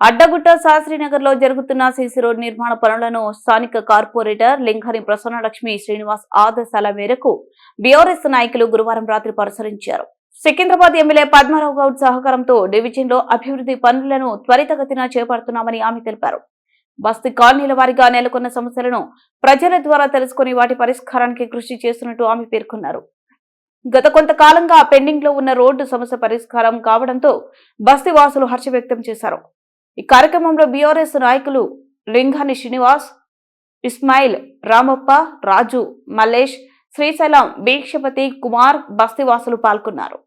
అడ్డగుట్ట శాస్త్రీనగర్ లో జరుగుతున్న CC road నిర్మాణ పనులను స్థానిక కార్పొరేటర్ లింగని ప్రసన్నలక్ష్మి శ్రీనివాస్ ఆదేశాల మేరకు బీఆర్ఎస్ నాయకులు గురువారం రాత్రి పరిశీలించారు. సికింద్రాబాద్ ఎమ్మెల్యే పద్మారావు గౌడ్ సహకారంతో డివిజన్ లో అభివృద్ధి పనులను త్వరితగతిన చేపడుతున్నామని ఆమె తెలిపారు. బస్తీ కాలనీల వారీగా నెలకొన్న సమస్యలను ప్రజల ద్వారా తెలుసుకుని వాటి పరిష్కారానికి కృషి చేస్తున్నట్టు ఆమె పేర్కొన్నారు. గత కొంతకాలంగా పెండింగ్ లో ఉన్న రోడ్డు సమస్య పరిష్కారం కావడంతో బస్తీ వాసులు హర్షం వ్యక్తం చేశారు. ఈ కార్యక్రమంలో బీఆర్ఎస్ నాయకులు లింగాని శ్రీనివాస్, ఇస్మాయిల్, రామప్ప, రాజు, మల్లేష్, శ్రీశైలం, భిక్షపతి, కుమార్, బస్తీవాసులు పాల్గొన్నారు.